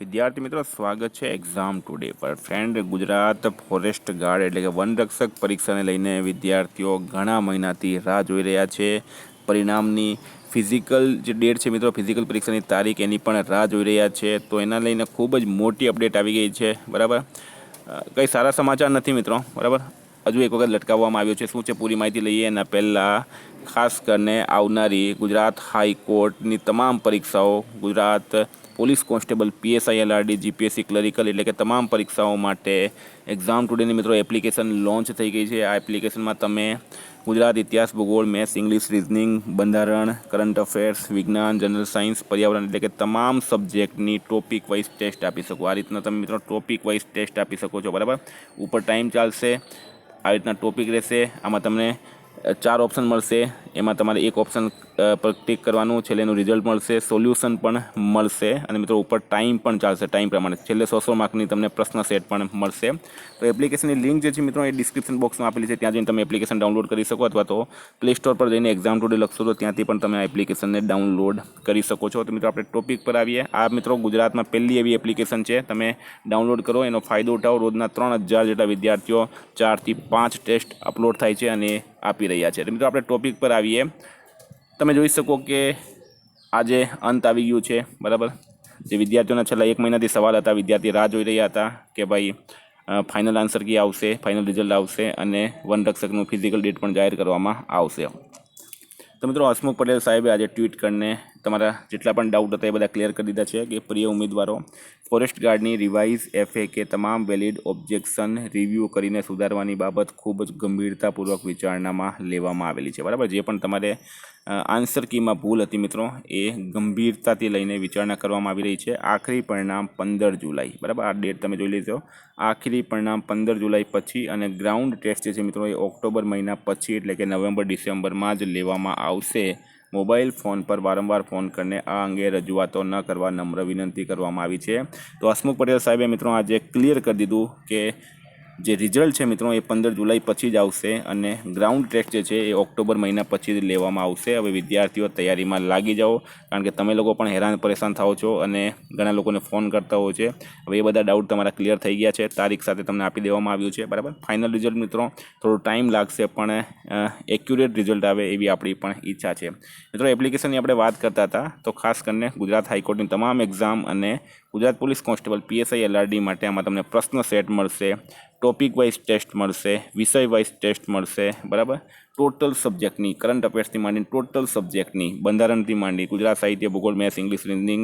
વિદ્યાર્થી મિત્રો, સ્વાગત છે એક્ઝામ ટુડે પર. ફ્રેન્ડ, ગુજરાત ફોરેસ્ટ ગાર્ડ એટલે કે વનરક્ષક પરીક્ષાને લઈને વિદ્યાર્થીઓ ઘણા મહિનાથી રાહ જોઈ રહ્યા છે. પરિણામની ફિઝિકલ જે ડેટ છે મિત્રો, ફિઝિકલ પરીક્ષાની તારીખ, એની પણ રાહ જોઈ રહ્યા છે. તો એના લઈને ખૂબ જ મોટી અપડેટ આવી ગઈ છે. બરાબર, કંઈ સારા સમાચાર નથી મિત્રો. બરાબર, હજુ એક વખત લટકાવવામાં આવ્યો છે. શું છે પૂરી માહિતી લઈએ એના પહેલાં ખાસ કરીને આવનારી ગુજરાત હાઈકોર્ટની તમામ પરીક્ષાઓ, Gujarat police constable, PSI, LRD, GPSC, clerical એટલે કે તમામ પરીક્ષાઓ માટે એક્ઝામ ટુડેની મિત્રો એપ્લિકેશન લોન્ચ થઈ ગઈ છે. આ એપ્લિકેશનમાં તમે ગુજરાત ઇતિહાસ, ભૂગોળ, મેથ્સ, ઇંગ્લિશ, રિઝનિંગ, બંધારણ, કરંટ અફેર્સ, વિજ્ઞાન, જનરલ સાયન્સ, પર્યાવરણ એટલે કે તમામ સબ્જેક્ટની ટોપિક વાઇઝ ટેસ્ટ આપી શકો. આ રીતના તમે મિત્રો ટોપિક વાઇઝ ટેસ્ટ આપી શકો છો. બરાબર, ઉપર ટાઈમ ચાલશે, આ રીતના ટોપિક રહેશે. આમાં તમને 4 ઓપ્શન મળશે. એમાં તમારે એક ઓપ્શન પર ક્લિક કરવાનું, છેલ્લે એનું રિઝલ્ટ મળશે, સોલ્યુશન પણ મળશે અને મિત્રો ઉપર ટાઈમ પણ ચાલશે. ટાઈમ પ્રમાણે છેલ્લે 100 માર્કની તમને પ્રશ્ન સેટ પણ મળશે. તો એપ્લિકેશનની લિંક જે છે મિત્રો એ ડિસ્ક્રિપ્શન બોક્સમાં આપેલી છે. ત્યાં જઈને તમે એપ્લિકેશન ડાઉનલોડ કરી શકો, અથવા તો પ્લે સ્ટોર પર જઈને એક્ઝામ ટુડે લખશો તો ત્યાંથી પણ તમે આ એપ્લિકેશનને ડાઉનલોડ કરી શકો છો. તો મિત્રો આપણે ટોપિક પર આવીએ. આ મિત્રો ગુજરાતમાં પહેલી એવી એપ્લિકેશન છે, તમે ડાઉનલોડ કરો, એનો ફાયદો ઉઠાવો. રોજના 3000 જેટલા વિદ્યાર્થીઓ 4 થી 5 ટેસ્ટ અપલોડ થાય છે અને આપી રહ્યા છે. તો મિત્રો આપણે ટોપિક પર આવીએ. તમે જોઈ શકો કે આજે અંત આવી ગયું છે. બરાબર, જે વિદ્યાર્થીઓના છેલ્લા 1 મહિનાથી સવાલ હતા, વિદ્યાર્થી રાહ જોઈ રહ્યા હતા કે ભાઈ ફાઇનલ આન્સર કી આવશે, ફાઇનલ રિઝલ્ટ આવશે અને વનરક્ષકનું ફિઝિકલ ડેટ પણ જાહેર કરવામાં આવશે. તો મિત્રો હસમુખ પટેલ સાહેબે આજે ટ્વીટ કરીને તમારા જેટલા પણ ડાઉટ હતા એ બધા ક્લિયર કરી દીધા છે કે પ્રિય ઉમેદવારો, ફોરેસ્ટ ગાર્ડની રિવાઇઝ FAQ તમામ વેલિડ ઓબ્જેક્શન રિવ્યૂ કરીને સુધારવાની બાબત ખૂબ જ ગંભીરતાપૂર્વક વિચારણામાં લેવામાં આવેલી છે. બરાબર, જે પણ તમારે આન્સર કીમાં ભૂલ હતી મિત્રો, એ ગંભીરતાથી લઈને વિચારણા કરવામાં આવી રહી છે. આખરી પરિણામ 15 જુલાઈ. બરાબર, આ ડેટ તમે જોઈ લેજો. આખરી પરિણામ 15 જુલાઈ પછી અને ગ્રાઉન્ડ ટેસ્ટ જે છે મિત્રો એ ઓક્ટોબર મહિના પછી એટલે કે નવેમ્બર ડિસેમ્બરમાં જ લેવામાં આવશે. મોબાઈલ ફોન પર વારંવાર ફોન કરીને આ અંગે રજૂઆતો ન કરવા નમ્ર વિનંતી કરવામાં આવી છે. તો હસમુખ પટેલ સાહેબે મિત્રો આજે ક્લિયર કરી દીધું કે જે રિઝલ્ટ છે મિત્રો એ 15 જુલાઈ પછી જ આવશે અને ગ્રાઉન્ડ ટેસ્ટ જે છે એ ઓક્ટોબર મહિના પછી જ લેવામાં આવશે. હવે વિદ્યાર્થીઓ તૈયારીમાં લાગી જાઓ, કારણ કે તમે લોકો પણ હેરાન પરેશાન થાઓ છો અને ઘણા લોકોને ફોન કરતા હોય છે. હવે એ બધા ડાઉટ તમારા ક્લિયર થઈ ગયા છે. તારીખ સાથે તમને આપી દેવામાં આવ્યું છે. બરાબર, ફાઇનલ રિઝલ્ટ મિત્રો થોડો ટાઈમ લાગશે, પણ એક્યુરેટ રિઝલ્ટ આવે એવી આપણી પણ ઈચ્છા છે. મિત્રો એપ્લિકેશનની આપણે વાત કરતા હતા, તો ખાસ કરીને ગુજરાત હાઈકોર્ટની તમામ એક્ઝામ અને Gujarat police constable, PSI, LRD માટે આમાં તમને પ્રશ્ન સેટ મળશે, ટોપિક વાઇઝ ટેસ્ટ મળશે, વિષય વાઇઝ ટેસ્ટ મળશે. બરાબર, ટોટલ સબ્જેક્ટની, કરંટ અફેર્સથી માંડીને ટોટલ સબ્જેક્ટની, બંધારણથી માંડી ગુજરાત સાહિત્ય, ભૂગોળ, મેથ્સ, ઇંગ્લિશ, રિઝનિંગ,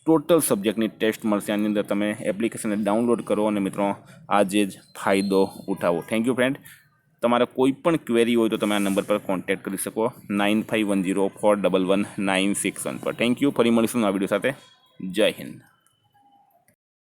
ટોટલ સબ્જેક્ટની ટેસ્ટ મળશે. આની અંદર તમે એપ્લિકેશનને ડાઉનલોડ કરો અને મિત્રો આજે જ ફાયદો ઉઠાવો. Thank you friend. તમારા કોઈ પણ ક્વેરી હોય તો તમે આ નંબર પર કોન્ટેક્ટ કરી શકો, 9510411961 પર. Thank you. ફરી મળીશું આ વિડીયો સાથે. જય હિન્દ.